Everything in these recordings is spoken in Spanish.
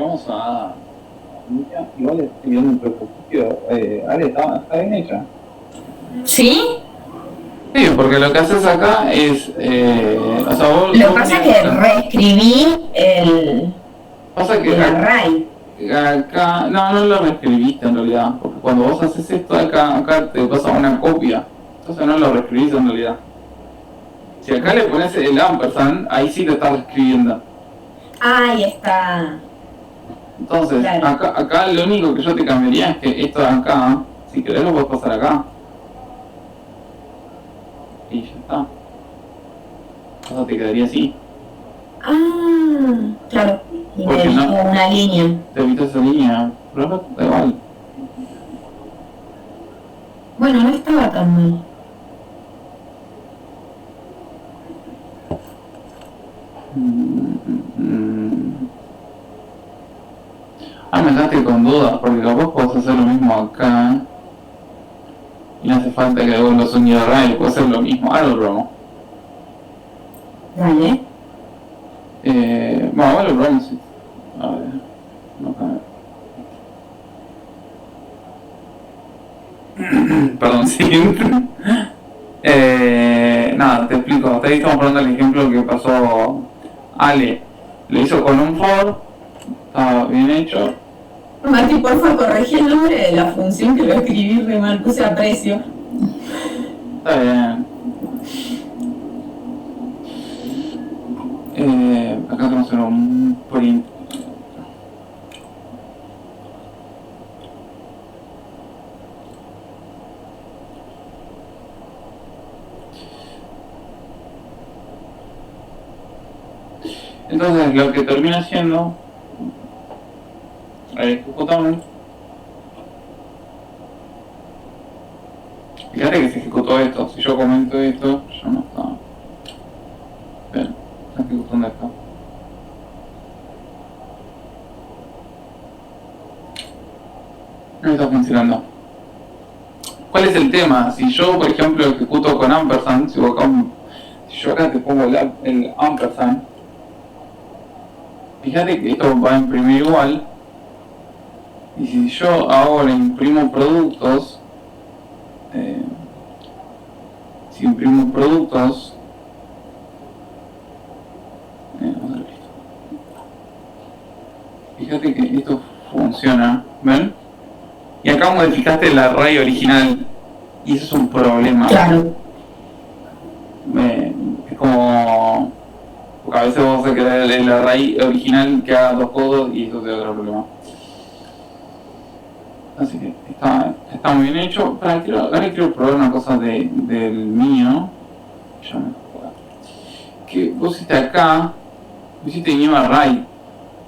vamos a... Igual estoy viendo un prototipio. Ale, está bien hecha. ¿Sí? Sí, porque lo que haces acá es... o sea, Lo que pasa es que reescribí el array. Acá, no lo reescribiste en realidad, porque cuando vos haces esto acá te pasa una copia, entonces no lo reescribís en realidad. Si acá le pones el ampersand, ahí sí lo estás reescribiendo. Ahí está. Entonces, Claro. acá lo único que yo te cambiaría es que esto de acá, si querés lo puedes pasar acá. Y ya está. Eso te quedaría así. Ah, claro. Y me evito una línea. Te evito esa línea, pero da igual. Bueno, no estaba tan mal. Me dejaste con dudas, porque capaz podés hacer lo mismo acá. Y no hace falta que devuelvas un URL, puedes hacer lo mismo. Ahora lo probamos. Vale. Bueno, ahora lo probamos. Sí. A ver. No cambia. Perdón, sí. Nada, te explico. Te estamos poniendo el ejemplo que pasó Ale. Lo hizo con un for, estaba bien hecho. Mati, por favor, corregí el nombre de la función que lo escribí re mal, puse aprecio. Está bien. Acá tenemos un print. Entonces lo que termina siendo, ejecutamos. Fíjate que se ejecutó esto. Si yo comento esto, ya no está. Bien, está ejecutando esto. No está funcionando. ¿Cuál es el tema? Si yo, por ejemplo, ejecuto con ampersand, si yo acá te pongo el ampersand, fíjate que esto va a imprimir igual. Y si yo ahora imprimo productos, si imprimo productos, fíjate que esto funciona, ¿ven? Y acá modificaste el array original y eso es un problema. Claro. Es como... Porque a veces vos vas a querer el array original que haga dos codos y eso te da otro problema. Así que está muy bien hecho. Ahora quiero probar una cosa del mío. Ya me joda. Que vos hiciste acá, hiciste new array,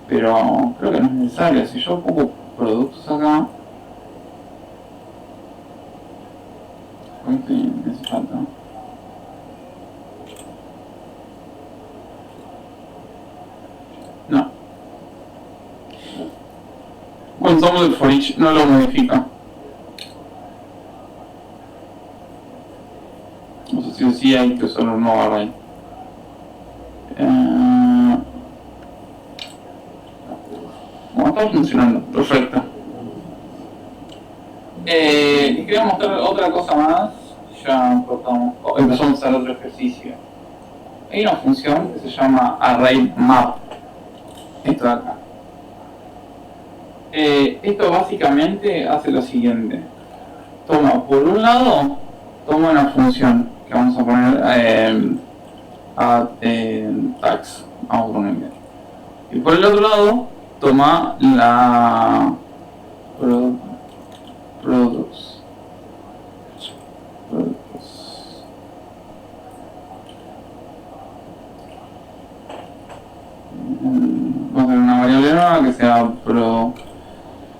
pero creo que no es necesario. Si yo pongo productos acá, ¿cuánto me hace falta? No. Con somos el for each no lo modifica. No sé si sí hay que usar un nuevo array. Bueno, está funcionando, perfecto. Les quería mostrar otra cosa más. Ya empezamos a hacer otro ejercicio. Hay una función que se llama ArrayMap. Esto de acá. Esto básicamente hace lo siguiente. Toma, por un lado, toma una función que vamos a poner tags. Vamos a ponerle. Y por el otro lado, toma la products. Vamos a tener una variable nueva que sea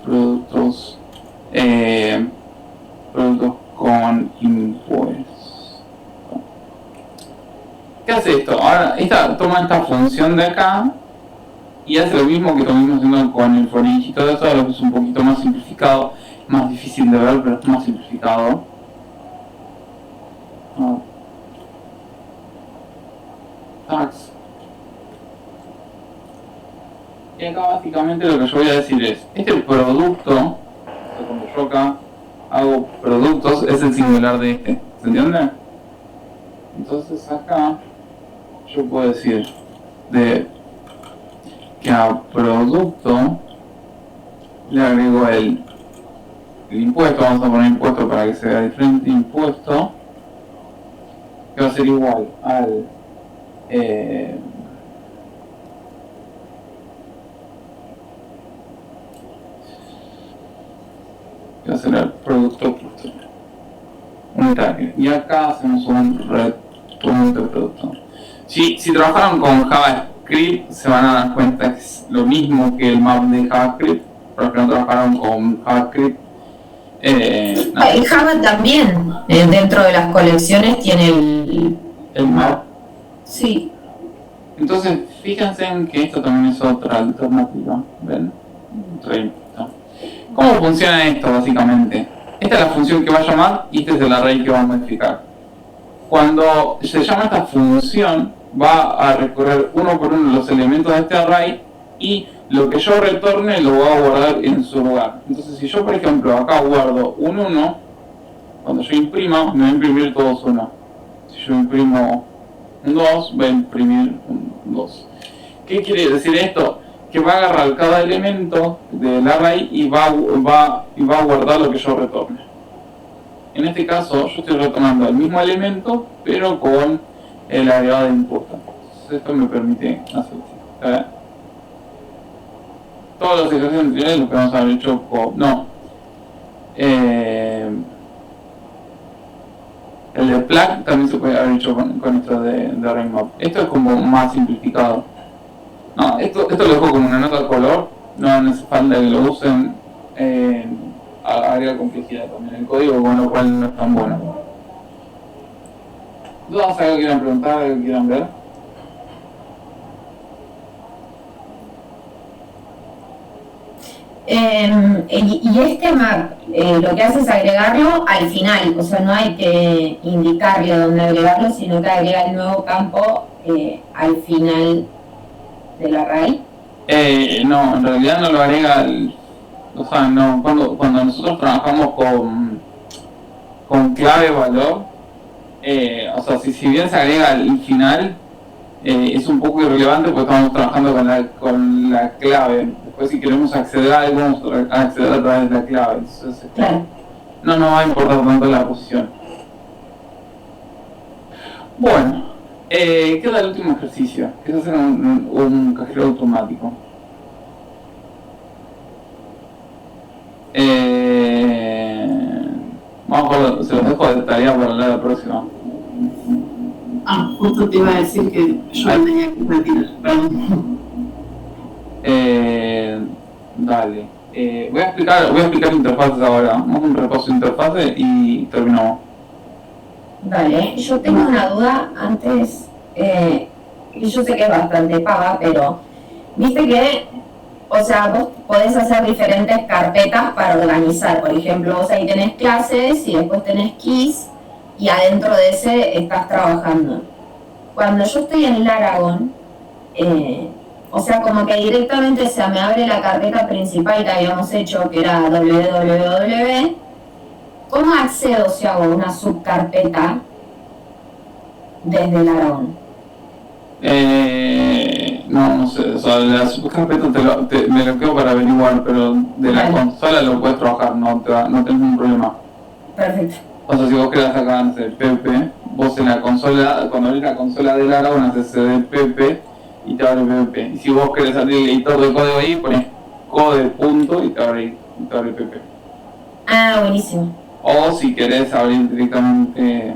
productos con impuestos. ¿Qué hace esto? Ahora toma esta función de acá y hace lo mismo que estuvimos haciendo con el for each y todo eso, lo que es un poquito más simplificado, más difícil de ver, pero es más simplificado. Tags. acá básicamente lo que yo voy a decir es, este producto, o sea, cuando yo acá hago productos, es el singular de este, ¿se entiende? Entonces acá yo puedo decir que a producto le agrego el impuesto, vamos a poner impuesto para que se vea diferente, impuesto, que va a ser igual al que va a ser el producto unitario. Y acá hacemos un return de producto. Si trabajaron con JavaScript, se van a dar cuenta que es lo mismo que el map de JavaScript, pero que no trabajaron con JavaScript. El Java también, dentro de las colecciones, tiene el map. Sí. Entonces, fíjense en que esto también es otra alternativa. ¿Ven? ¿Cómo funciona esto básicamente? Esta es la función que va a llamar y este es el array que va a modificar. Cuando se llama esta función, va a recorrer uno por uno los elementos de este array y lo que yo retorne lo va a guardar en su lugar. Entonces, si yo, por ejemplo, acá guardo un 1, cuando yo imprima, me va a imprimir todos 1. Si yo imprimo un 2, va a imprimir un 2. ¿Qué quiere decir esto? Que va a agarrar cada elemento del array y va a guardar lo que yo retorne. En este caso, yo estoy retornando el mismo elemento, pero con el agregado de impuesto. Entonces, esto me permite hacer así. Todos los ejercicios anteriores lo que vamos a haber hecho con... No. El de Plug también se puede haber hecho con esto de RainMap. Esto es como más simplificado. No, esto lo dejo como una nota de color. No hace falta que lo usen. Agrega complejidad también el código, con lo cual no es tan bueno. ¿Dudas? ¿Algo que quieran preguntar? ¿Algo que quieran ver? Y este map lo que hace es agregarlo al final, o sea, no hay que indicarle dónde agregarlo, sino que agrega el nuevo campo al final del array. No, en realidad no lo agrega, o sea, no, cuando nosotros trabajamos con clave valor, o sea, si bien se agrega al final, es un poco irrelevante porque estamos trabajando con la clave. Después, si queremos acceder a algo, vamos a acceder a través de la clave. Entonces, claro. No va a importar tanto la posición. Bueno, queda el último ejercicio, que es hacer un cajero automático. Vamos a ver, se los dejo de tarea para la próxima. Justo te iba a decir que yo tenía que retirar, perdón. Dale. Voy a explicar interfaces ahora. Vamos a un repaso de interfaces y terminamos. Vale, yo tengo una duda antes, y yo sé que es bastante pava, pero viste que, o sea, vos podés hacer diferentes carpetas para organizar. Por ejemplo, vos ahí tenés clases y después tenés keys y adentro de ese estás trabajando. Cuando yo estoy en Laragon, o sea, como que directamente se me abre la carpeta principal que habíamos hecho, que era www. ¿Cómo accedo si hago una subcarpeta desde Laragon? No sé, o sea, la subcarpeta me lo quedo para averiguar, pero de la consola lo puedes trabajar, no tenés ningún problema. Perfecto. O sea, si vos querés sacar, no sé, PP, vos en la consola, cuando abrís la consola de Laragon, haces cd y te abre PPP. Y si vos querés abrir el editor de código ahí, pones code punto y te abre PP. Ah, buenísimo. O si querés abrir directamente...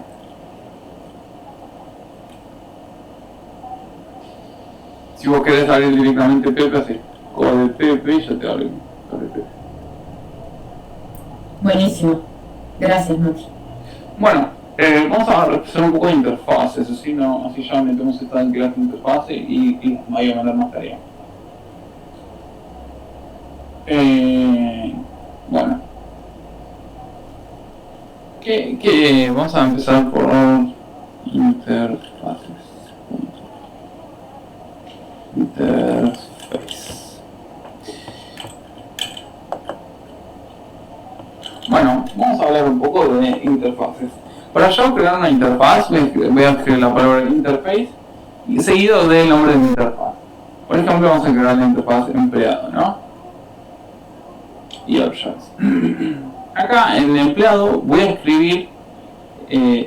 Si vos querés abrir directamente PP, así, code PP y ya te abre PP. Buenísimo. Gracias, Mati. Bueno, vamos a repasar un poco de interfaces, así ya metemos esta en clase de interfase y voy a mandar más tarea. Bueno. Vamos a empezar por interfaces. Interface. a hablar un poco de interfaces. Para yo crear una interfaz, voy a escribir la palabra interface y seguido del nombre de mi interfaz. Por ejemplo, vamos a crear la interfaz empleado, ¿no? Y objects. Acá en el empleado voy a escribir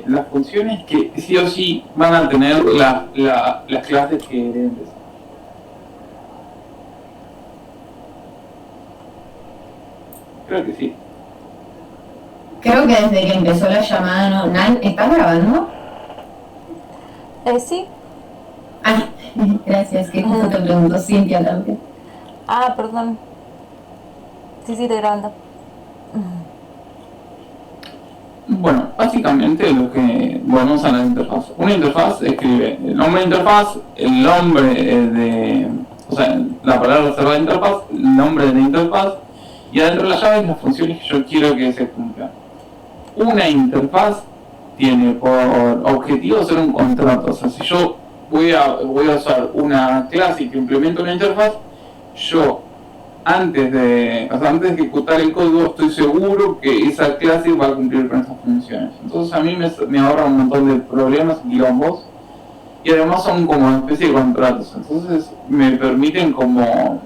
las funciones que sí o sí van a tener las clases que deben de ser. Creo que sí. Creo que desde que empezó la llamada, no. Nan, ¿estás grabando? Sí. Ah, gracias, que justo te pregunto, Cintia también. Ah, perdón. Sí, estoy grabando. Bueno, básicamente lo que volvemos a la interfaz. Una interfaz escribe el nombre de interfaz, el nombre de, o sea, la palabra reservada de interfaz, el nombre de la interfaz y adentro de la llave las funciones que yo quiero que se cumplan. Una interfaz tiene por objetivo ser un contrato, o sea, si yo voy a usar una clase que implementa una interfaz, yo antes de ejecutar el código estoy seguro que esa clase va a cumplir con esas funciones. Entonces a mí me ahorra un montón de problemas y quilombos y además son como una especie de contratos, entonces me permiten como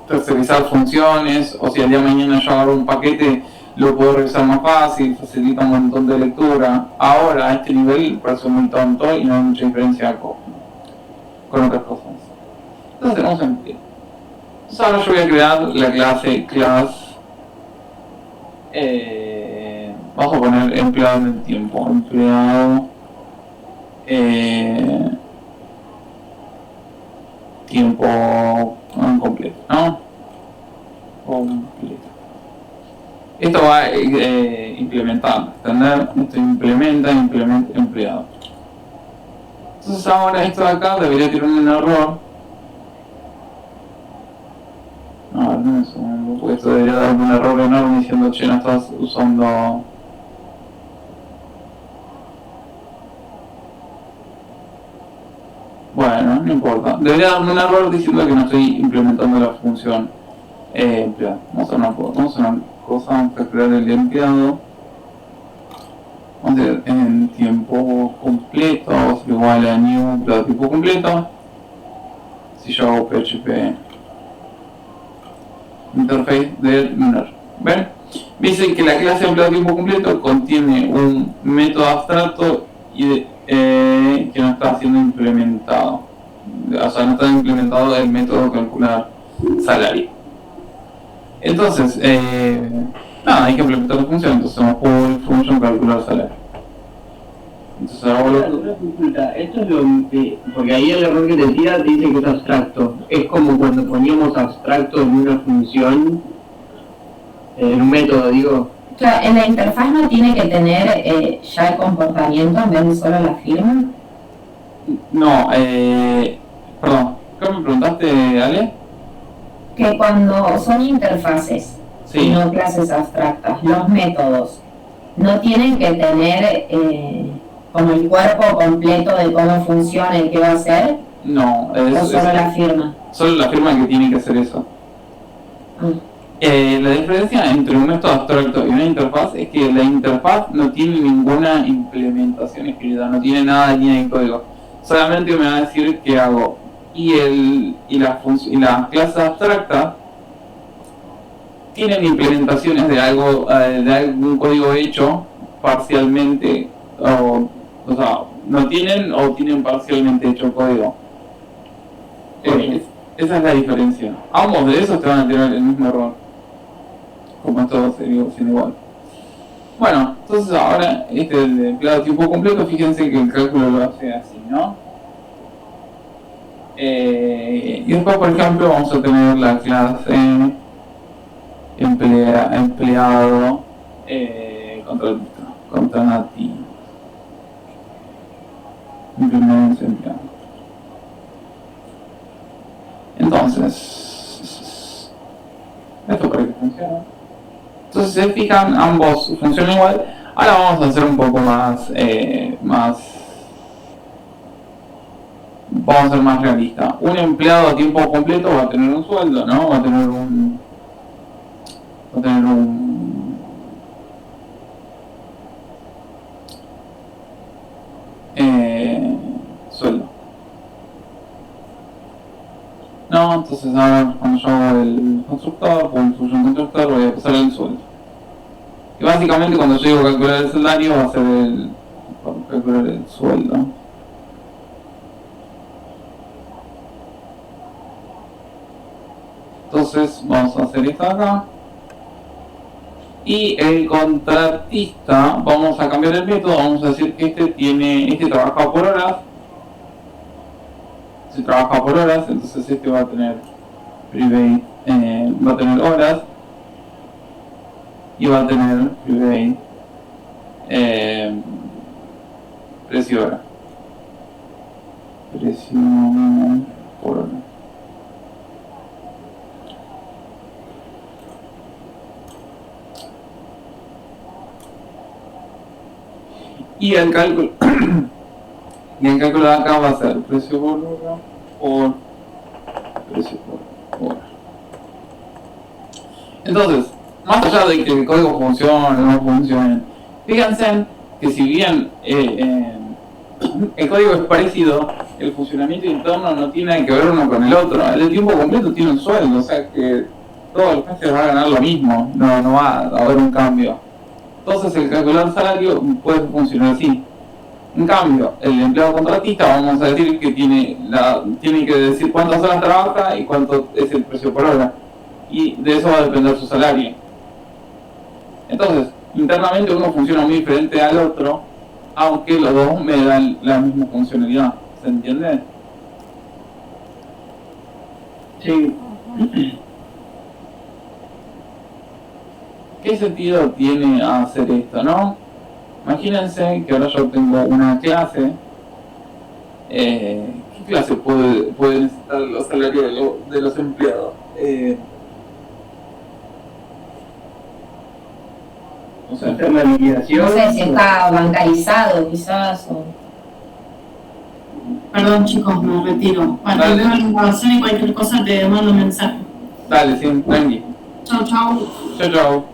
tercerizar funciones, o si al día de mañana yo agarro un paquete lo puedo revisar más fácil, facilita un montón de lectura. Ahora a este nivel parece muy tonto y no hay mucha diferencia con otras cosas. Entonces tenemos empleo. Entonces ahora yo voy a crear la clase class. Vamos a poner empleado en el tiempo. Empleado tiempo completo, ¿no? Completo. Esto va a implementar, extender, esto implementa empleado. Entonces ahora esto de acá debería tener un error. No, no es un, porque esto debería dar un error enorme diciendo, che, no estás usando... Bueno, no importa. Debería darme un error diciendo que no estoy implementando la función empleado. Vamos a una cosa, vamos a crear el empleado. Vamos a ir en tiempo completo, vamos a igual a new empleado tiempo completo. Si yo hago php interface del lunar, ¿ven? Dice que la clase empleado tiempo completo contiene un método abstracto y que no está siendo implementado. O sea, no está implementado el método calcular salario. Entonces, nada, hay que implementar la función. Entonces, hacemos pull function calcular salario. Entonces, ahora Una consulta, esto es lo que, porque ahí el error que te tira te dice que es abstracto. Es como cuando poníamos abstracto en una función, en un método, digo. Claro, en la interfaz no tiene que tener ya el comportamiento en vez de solo la firma. no, perdón, ¿qué me preguntaste, Ale? Que cuando son interfaces Sí. y no clases abstractas, los métodos no tienen que tener como el cuerpo completo de cómo funciona y qué va a hacer, No, o solo la firma. solo la firma que tiene que hacer eso. Ah. La diferencia entre un método abstracto y una interfaz es que la interfaz no tiene ninguna implementación escrita, no tiene nada de línea de código. Solamente me va a decir qué hago. Y las clases abstractas tienen implementaciones de algo, de algún código hecho parcialmente, o sea, no tienen o tienen parcialmente hecho código. Esa es la diferencia. Ambos de esos te van a tener el mismo error. Como esto sería siendo igual. Bueno, entonces ahora este es el empleado tiempo completo, fíjense que el cálculo lo hace así, ¿no? Y después, por ejemplo, vamos a tener la clase empleado contra nativo. Implementamos empleado. Entonces, esto para que funcione. Entonces, se fijan, ambos funcionan igual. Ahora vamos a hacer un poco más, vamos a ser más realistas. Un empleado a tiempo completo va a tener un sueldo, ¿no? Va a tener un Entonces ahora cuando yo hago el constructor, o incluyo un constructor, voy a pasar el sueldo. Y básicamente cuando yo digo calcular el salario va a ser calcular el sueldo. Entonces vamos a hacer esto acá. Y el contratista, vamos a cambiar el método, vamos a decir que este trabaja por horas. Si trabaja por horas, entonces este va a tener private, va a tener horas y va a tener private precio hora. Precio por hora. Y el cálculo de acá va a ser precio por hora por precio por hora. Entonces, más allá de que el código funcione o no funcione, fíjense que si bien el código es parecido, el funcionamiento interno no tiene que ver uno con el otro. El de tiempo completo tiene un sueldo, o sea que todos los meses va a ganar lo mismo, no va a haber un cambio. Entonces el calcular salario puede funcionar así. En cambio, el empleado contratista, vamos a decir que tiene que decir cuántas horas trabaja y cuánto es el precio por hora. Y de eso va a depender su salario. Entonces, internamente uno funciona muy diferente al otro, aunque los dos me dan la misma funcionalidad. ¿Se entiende? Sí. ¿Qué sentido tiene hacer esto, no? Imagínense que ahora yo tengo una clase. ¿Qué clase puede necesitar los salarios de los empleados? O sea, hacer la liquidación. No sé si está bancarizado quizás o... Perdón chicos, me retiro. Bueno, Dale. veo la información y cualquier cosa te mando un mensaje. Dale, sí, tranqui. Chau, chau. Chau, chau.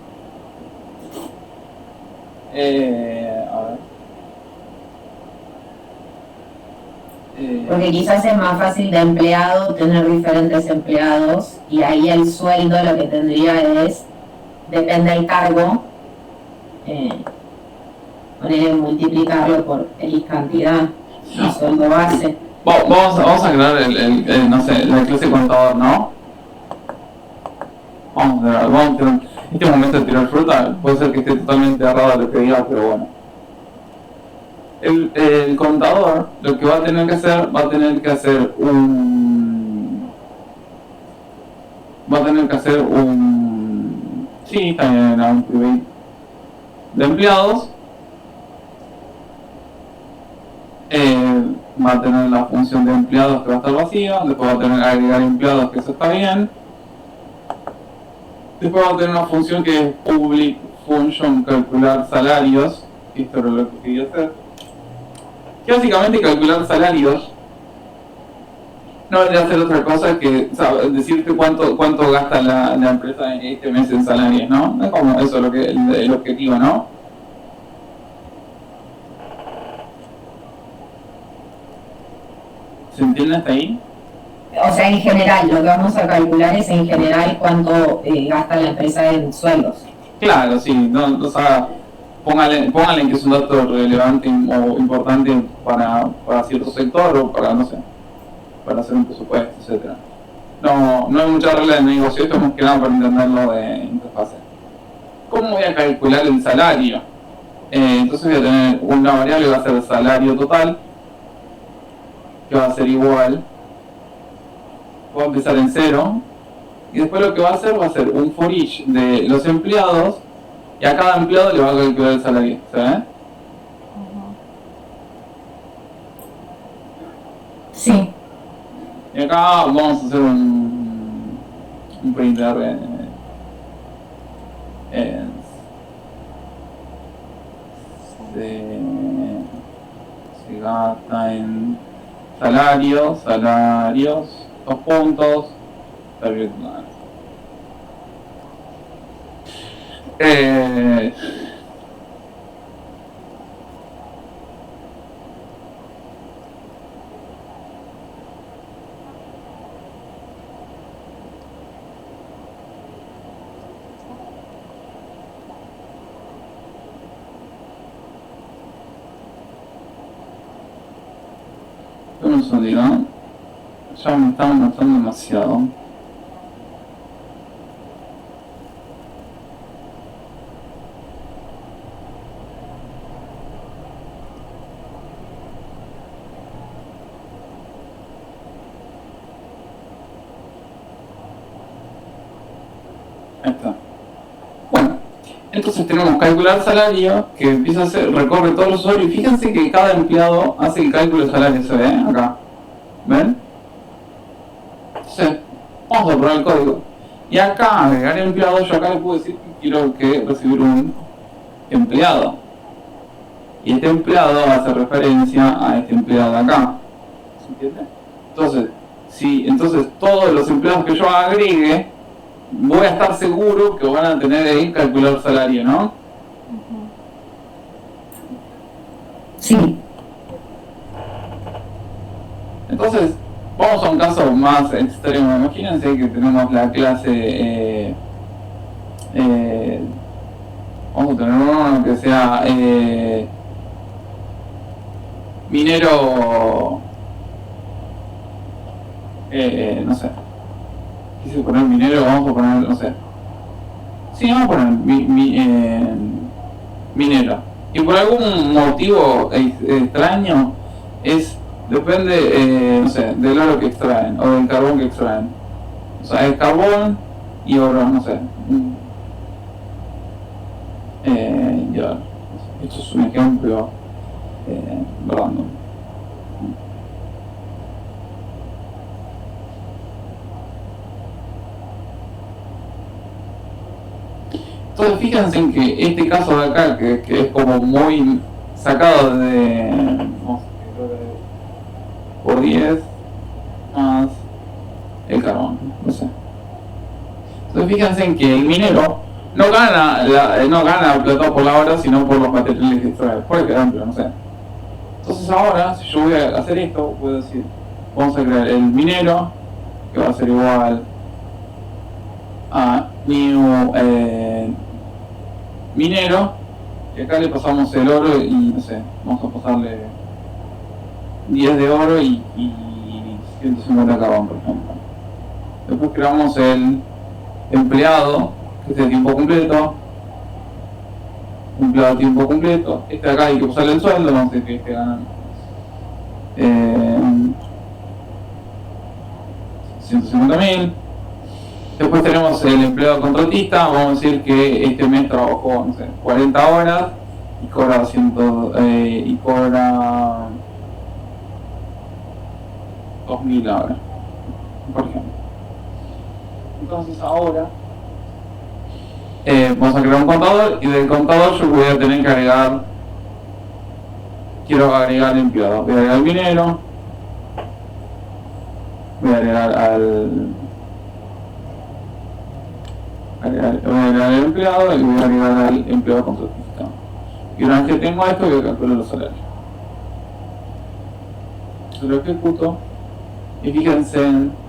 A ver. Porque quizás es más fácil de empleado tener diferentes empleados y ahí el sueldo lo que tendría es, depende del cargo, multiplicarlo por X cantidad, el sueldo base. Vamos a crear no sé, la clase contador, ¿no? Vamos a ver, en este momento de tirar fruta, puede ser que esté totalmente errado lo que diga, pero bueno. El contador lo que va a tener que hacer, sí, también un private de empleados. Va a tener la función de empleados que va a estar vacía, después va a tener agregar empleados, que eso está bien. Después va a tener una función que es public function calcular salarios, esto era lo que quería hacer. Que básicamente calcular salarios no vendría a hacer otra cosa que decirte cuánto gasta la empresa este mes en salarios, ¿no? Es como eso el objetivo, ¿no? ¿Se entiende hasta ahí? O sea, en general, lo que vamos a calcular es en general cuánto gasta la empresa en sueldos. Claro, sí, no, o sea, póngale que es un dato relevante o importante para cierto sector o para, no sé, para hacer un presupuesto, etcétera. No hay mucha regla de negocio, esto es más que nada para entenderlo de interfase. ¿Cómo voy a calcular el salario? Entonces voy a tener una variable que va a ser el salario total, que va a ser igual, voy a empezar en 0, y después lo que va a ser un for each de los empleados, y a cada empleado le va a calcular el salario, ¿se ve? Sí. Y acá vamos a hacer un printer se gasta en salarios, 2 puntos, salario total. segundito, ¿no? Ya me están matando demasiado. Ahí está. Bueno, entonces tenemos calcular salario, que empieza a hacer, recorre todos los usuarios, y fíjense que cada empleado hace el cálculo de salario, se ve acá. ¿Ven? Entonces, vamos a poner el código. Y acá, agregar empleado, yo acá le puedo decir que quiero recibir un empleado. Y este empleado hace referencia a este empleado de acá. ¿Se entiende? Entonces todos los empleados que yo agregue, voy a estar seguro que van a tener el calculador salario, ¿no? Sí. Entonces, vamos a un caso más extremo. Imagínense que tenemos la clase, vamos a tener uno que sea minero, no sé, quise poner minero, vamos a poner, no sé, sí, vamos a poner minero, y por algún motivo extraño depende, no sé, del oro que extraen o del carbón que extraen. O sea, es carbón y oro, no sé. Ya, esto es un ejemplo random. Entonces fíjense en que este caso de acá, que es como muy sacado de, no sé, por 10 más el carbón, no sé. Entonces fíjense en que el minero no gana plata por la hora, sino por los materiales que extrae. Por ejemplo, no sé. Entonces ahora, si yo voy a hacer esto, puedo decir, vamos a crear el minero, que va a ser igual a new minero, y acá le pasamos el oro y no sé, vamos a pasarle 10 de oro y 150 carbón, por ejemplo. Después creamos el empleado, que es de tiempo completo. Empleado a tiempo completo. Este de acá hay que pasarle el sueldo, vamos a decir que ganan 150.000. Después tenemos el empleado contratista, vamos a decir que este mes trabajó, no sé, 40 horas y cobra 2.000 ahora, por ejemplo. Entonces ahora vamos a crear un contador, y del contador yo voy a tener que quiero agregar empleado. Voy a agregar el minero, voy a agregar voy a agregar el empleado y voy a agregar al empleado contratista. Y una vez que tengo esto, voy a calcular los salarios. Yo lo ejecuto y fíjense en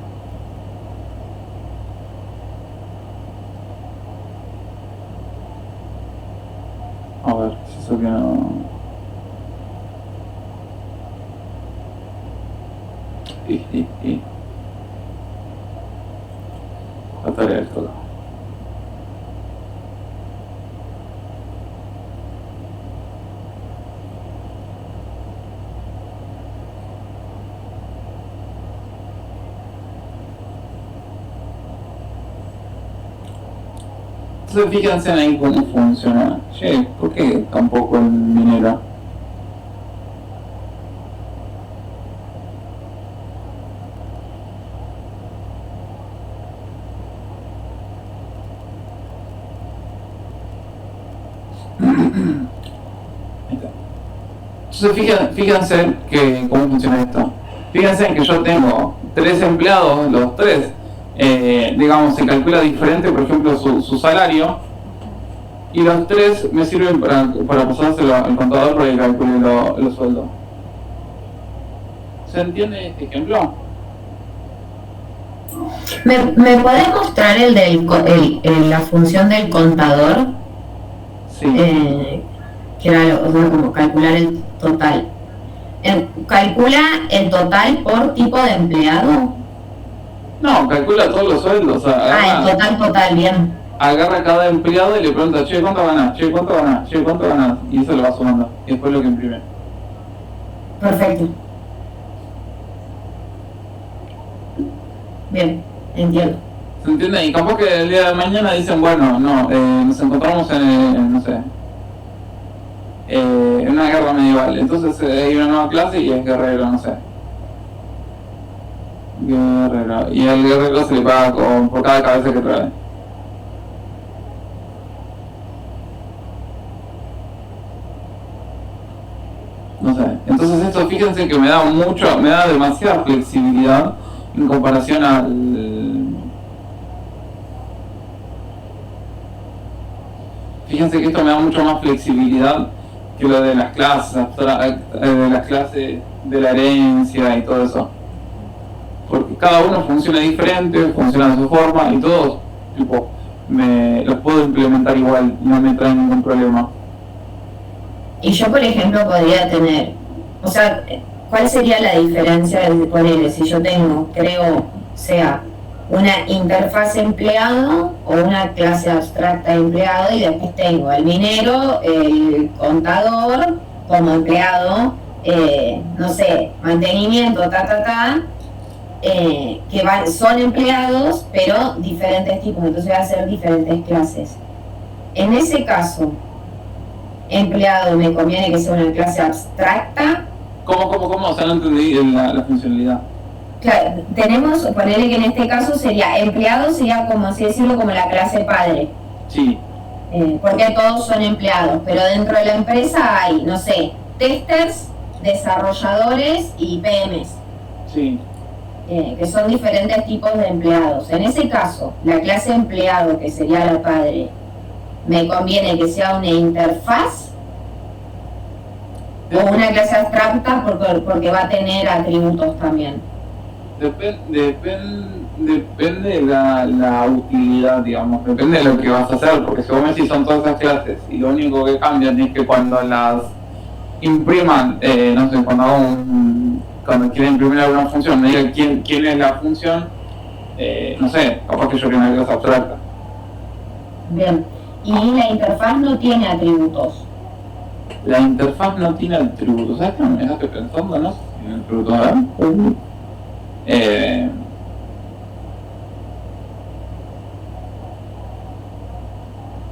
a ver, si eso que no. La tarea es toda. Entonces fíjense ahí cómo funciona. Che, ¿por qué tampoco el minero? Entonces fíjense que cómo funciona esto. Fíjense que yo tengo 3 empleados, los 3, digamos, se calcula diferente, por ejemplo, su salario, y los 3 me sirven para pasárselo al contador para que calcule los sueldos. ¿Se entiende este ejemplo? ¿Me podés mostrar la función del contador? Sí. Que era o sea, como calcular el total. calcula el total por tipo de empleado. No, calcula todos los sueldos. O sea, El total, bien. agarra a cada empleado y le pregunta, che, ¿cuánto ganás? Che, ¿cuánto ganás? Che, ¿cuánto ganás? Y eso lo va sumando. Y después lo que imprime. Perfecto. Bien, entiendo. ¿Se entiende? Y capaz que el día de mañana dicen, bueno, no, nos encontramos no sé, en una guerra medieval. Entonces hay una nueva clase y es guerrero, no sé. Guerrero. Y al guerrero se le paga por cada cabeza que trae. No sé. Entonces esto, fíjense que me da demasiada flexibilidad en comparación Fíjense que esto me da mucho más flexibilidad que lo de las clases, de las clases de la herencia y todo eso. Porque cada uno funciona diferente, funciona de su forma y todos, tipo, los puedo implementar igual, no me trae ningún problema. Y yo, por ejemplo, podría tener, o sea, ¿cuál sería la diferencia de ponerle si yo tengo, sea una interfaz empleado o una clase abstracta empleado y después tengo el minero, el contador como empleado, no sé, mantenimiento, que son empleados pero diferentes tipos, entonces va a ser diferentes clases. En ese caso, empleado me conviene que sea una clase abstracta. ¿Cómo? O sea, no entendí la funcionalidad. Claro, ponerle que en este caso sería empleado, sería como así decirlo, como la clase padre. Sí. Porque todos son empleados, pero dentro de la empresa hay, no sé, testers, desarrolladores y PMs. Sí. Que son diferentes tipos de empleados. En ese caso, la clase empleado, que sería la padre, me conviene que sea una interfaz o una clase abstracta porque va a tener atributos también. Depende de la utilidad, digamos, depende de lo que vas a hacer, porque si vos me decís son todas esas clases y lo único que cambian es que cuando las impriman, no sé, cuando quieren imprimir alguna función, me digan quién es la función, no sé, capaz que yo quiero una clase abstracta. Bien, y la interfaz no tiene atributos. La interfaz no tiene atributos, ¿sabes qué me dejaste pensando, no? En el atributo, ¿verdad?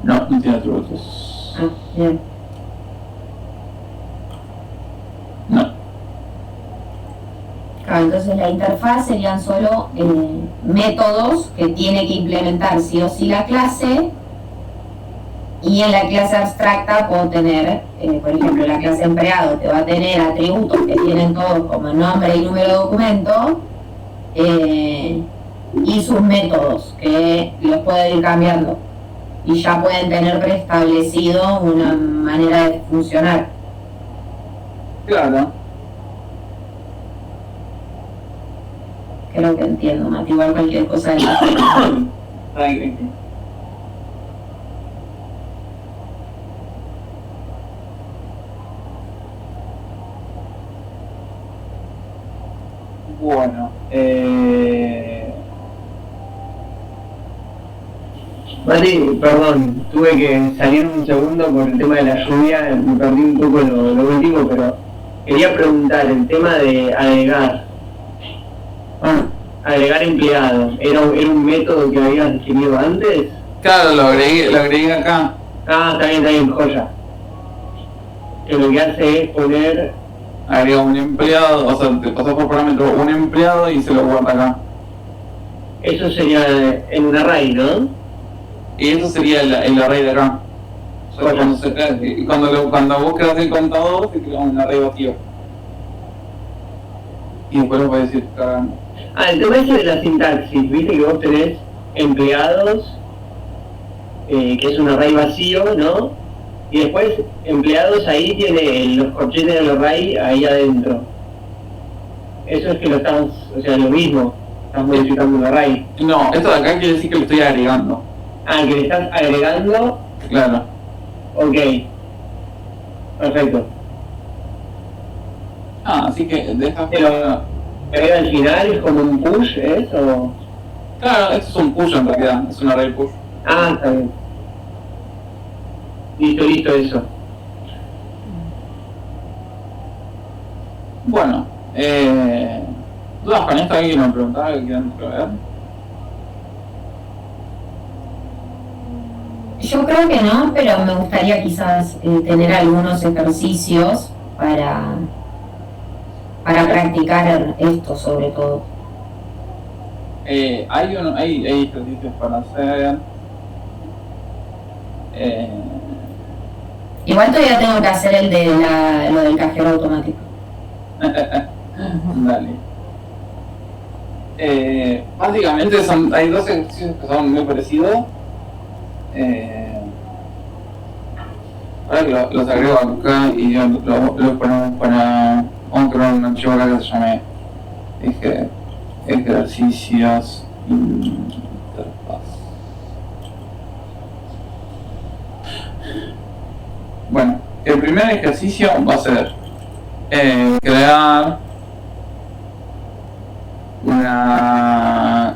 No tiene atributos. Bien. No. Claro, entonces la interfaz serían solo métodos que tiene que implementar sí o sí la clase, y en la clase abstracta puedo tener, por ejemplo, la clase empleado, que va a tener atributos que tienen todos como nombre y número de documento, y sus métodos que los pueden ir cambiando y ya pueden tener preestablecido una manera de funcionar. Claro. Creo que entiendo, Mati, igual cualquier cosa de la Bueno, Mati, perdón, tuve que salir un segundo por el tema de la lluvia, me perdí un poco lo último, pero quería preguntar, el tema de agregar empleados, ¿era un método que habías definido antes? claro, lo agregué acá. Ah, está bien, joya. Que lo que hace es poner... Agrega un empleado, o sea, te pasas por parámetro un empleado y se lo guarda acá. Eso sería en un array, ¿no? Y eso sería el array de acá. O sea, cuando vos creas el contador, se crea un array vacío. Y después lo puedes ir cargando. El tema ese de la sintaxis, viste que vos tenés empleados, que es un array vacío, ¿no? Y después empleados ahí tiene los corchetes del array ahí adentro. Eso es que lo estamos, o sea, lo mismo, estás modificando el array. No, esto de acá quiere decir que lo estoy agregando. Que le estás agregando. Claro. Ok. Perfecto. Así que de esta Pero forma... pero al final es como un push, ¿es? O... Claro, esto es un push en realidad, es un array push. Ah, está bien. Listo eso. Bueno, dudas con esto, alguien me preguntaba que quieran probar. Yo creo que no, pero me gustaría quizás tener algunos ejercicios para practicar esto sobre todo. Hay ejercicios para hacer. Igual todavía tengo que hacer el de lo del cajero automático. Dale. Básicamente hay dos ejercicios que son muy parecidos. Ahora que los agrego acá y yo lo ponemos para... Vamos a crear un archivo acá que se llame ejercicios interfaz. Bueno, el primer ejercicio va a ser crear una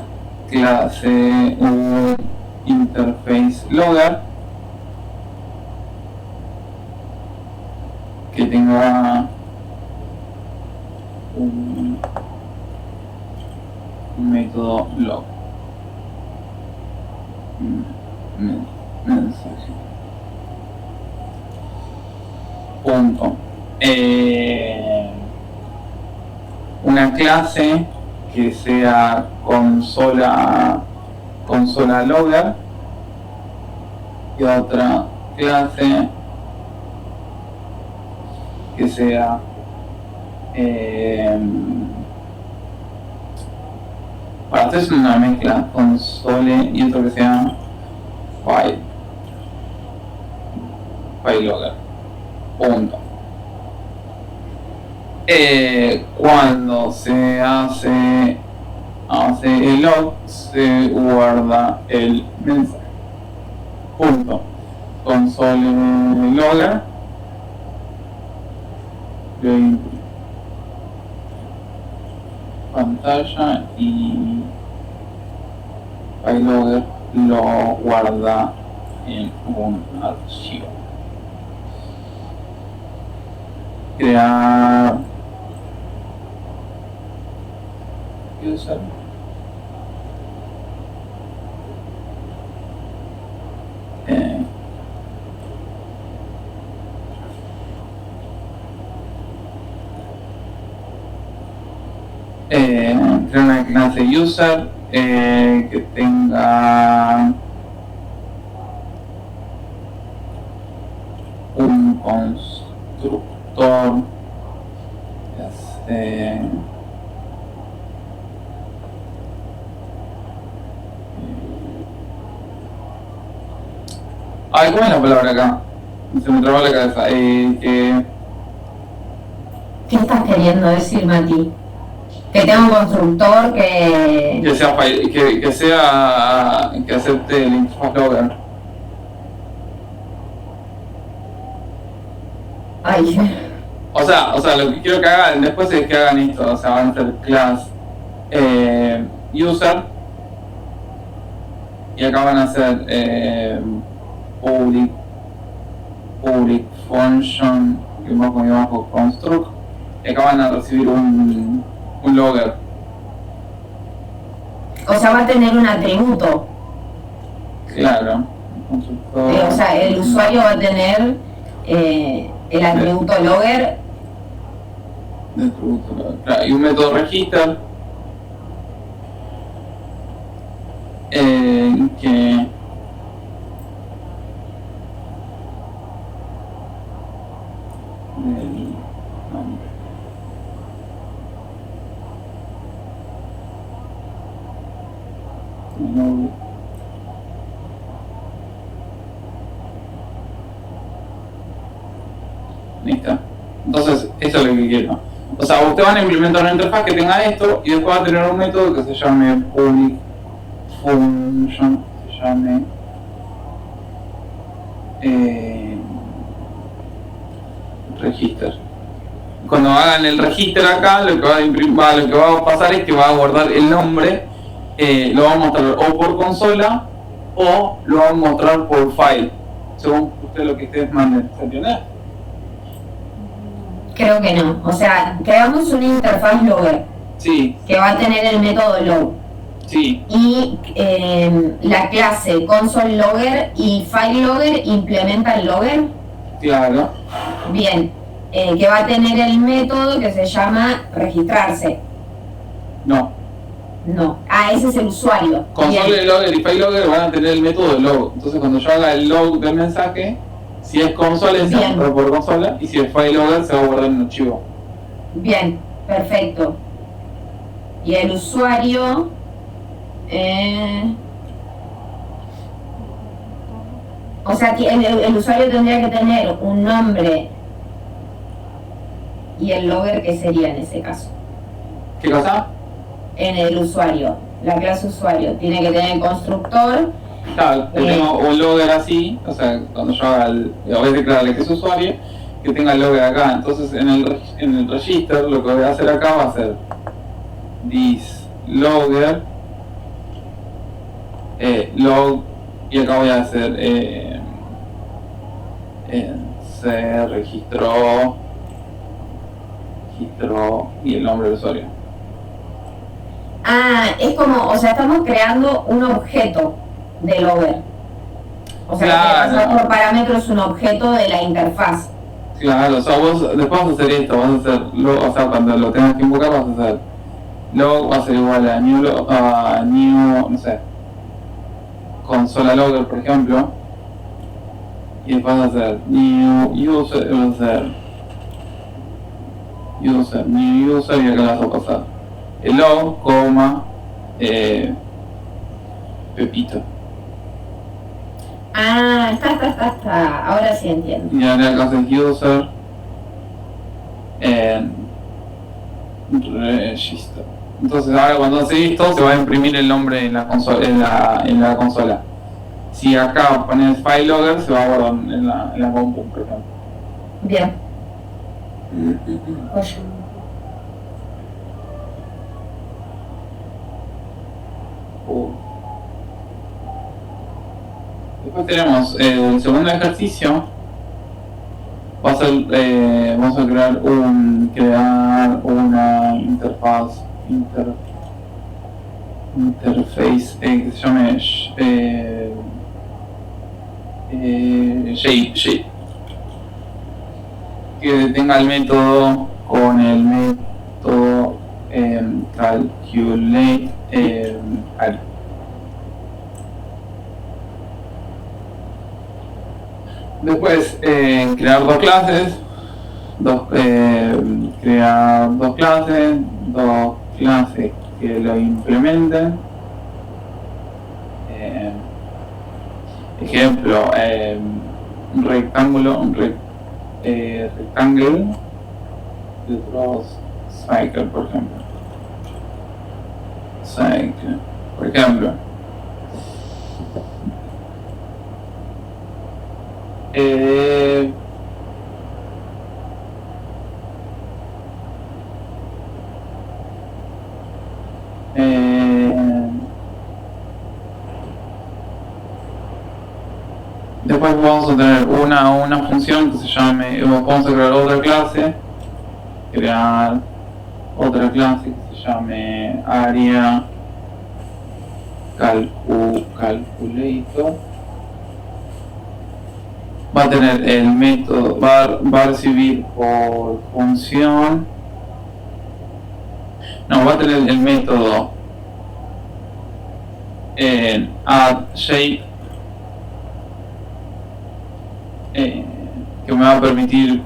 clase, un interface logger que tenga un método log, mensaje, punto, una clase que sea consola logger y otra clase que sea para hacer una mezcla console y otro que sea file logger, punto. Cuando se hace el log, se guarda el mensaje, punto, console logger, pantalla y file logger lo guarda en un archivo. Crear user, crear una clase user que tenga un constructor que hace ay, ¿cómo es la palabra acá? Se me trabó la cabeza. ¿Qué estás queriendo decir, Mati? Que tenga un constructor que que acepte el interfaz logger. Ay, O sea, lo que quiero que hagan después es que hagan esto, o sea, van a hacer class user y acá van a hacer public function y bajo construct y acá van a recibir un logger. o sea, va a tener un atributo. Claro. O sea, el usuario va a tener el atributo logger. Claro, y un método register que del nombre. Listo. Entonces, eso es lo que quiero. O sea, ustedes van a implementar una interfaz que tenga esto y después va a tener un método que se llame public function, se llame register. cuando hagan el registro acá, lo que va a pasar es que va a guardar el nombre, lo va a mostrar o por consola o lo va a mostrar por file, según usted lo que ustedes manden. ¿Se entiende? Creo que no. O sea, creamos una interfaz logger Sí, que va a tener el método log. sí, Y la clase console logger y file logger implementa el logger. claro. Bien. Que va a tener el método que se llama registrarse. No. No. Ah, ese es el usuario. Console Bien. logger y file logger van a tener el método log. Entonces cuando yo haga el log del mensaje, si es console se va a Bien. guardar por consola y si es file logger se va a guardar en un archivo. Bien, perfecto. Y el usuario... o sea, que el usuario tendría que tener un nombre y el logger, ¿qué sería en ese caso? ¿Qué cosa? En el usuario, la clase usuario tiene que tener constructor. Claro, que tengo un logger así, o sea, cuando yo haga voy a declararle que es usuario, que tenga el logger acá. Entonces en el register lo que voy a hacer acá va a ser this logger log, y acá voy a hacer se registró y el nombre del usuario. Ah, es como, o sea, estamos creando un objeto de logger. O sea, Claro. que pasar por parámetros un objeto de la interfaz. Claro, o sea, vos después vas a hacer esto, vas a hacer log, o sea, cuando lo tengas que invocar vas a hacer log, va a ser igual a new, no sé, consola logger, por ejemplo, y después vas a hacer new user, vas a hacer new user, y acá vas a pasar el log, coma, Pepito. Ah, está. Ahora sí entiendo. Y ahora acá haces user register. Entonces ahora cuando hace esto se va a imprimir el nombre en la consola, Si acá pones file logger se va a guardar en la compu, por ejemplo. Bien. Oye. Después tenemos el segundo ejercicio. Vamos a crear una interface que se llame shape, que tenga el método con el método calculate array. Después crear dos clases, dos clases que lo implementen. Ejemplo, rectangle, y otros cycle, por ejemplo. Después vamos a tener una función que se llame, vamos a crear otra clase que se llame area calculator. Va a tener el método, va a recibir por función, va a tener el método add shape, que me va a permite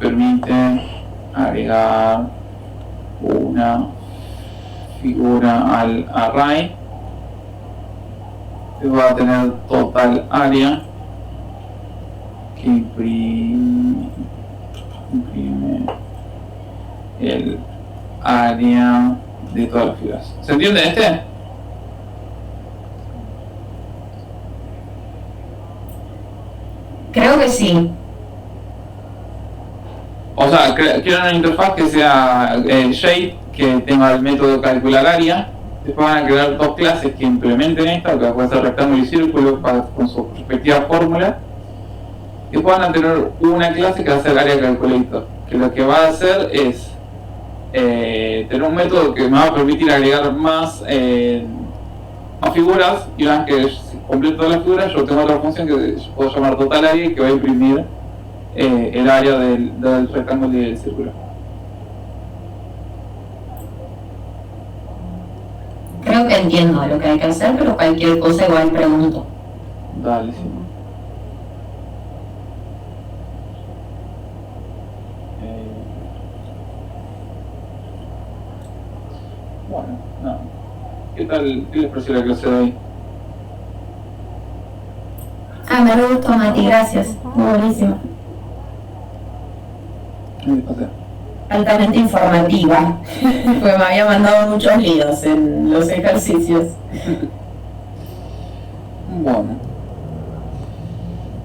agregar una figura al array, que va a tener total area, que imprime el área de todas las figuras. ¿Se entiende este? Creo que sí. O sea, quiero una interfaz que sea Shape, que tenga el método calcular área. Después van a crear dos clases que implementen esto, que puede ser rectángulo y círculo con su respectiva fórmula. Y después van a tener una clase que va a ser área calculator, que lo que va a hacer es tener un método que me va a permitir agregar más figuras, y una vez que se complete todas las figuras, yo tengo otra función que puedo llamar total área y que va a imprimir el área del rectángulo y del círculo. Creo que entiendo lo que hay que hacer, pero cualquier cosa igual pregunto. Dale, sí. Bueno, no. ¿Qué tal? ¿Qué les pareció la clase de hoy? Me re gustó, Mati, gracias. Muy buenísimo. ¿Qué les pasé? Altamente informativa. Porque me había mandado muchos líos en los ejercicios. Bueno.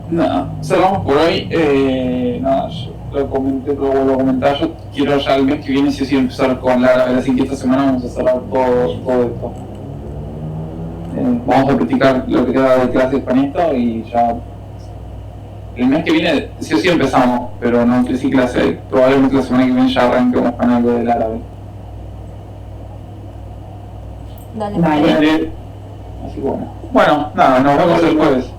Nada, cerramos por hoy. Nada, yo lo comenté, pero vuelvo a comentar. Yo quiero ya el mes que viene, sí empezar con la gravedad, así que esta semana vamos a cerrar todo esto. Vamos a practicar lo que queda de clases con esto y ya el mes que viene sí o sí empezamos, pero no que sí clase, probablemente la semana que viene ya arranquemos con algo del árabe. Dale. Vale. Así que bueno, nada, nos vemos el jueves.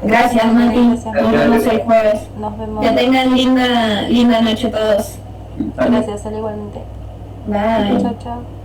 Gracias, Mati. Nos vemos el jueves. Nos vemos. Que tengan linda noche todos. Dale. Gracias, igualmente. Bye. Chao, chao.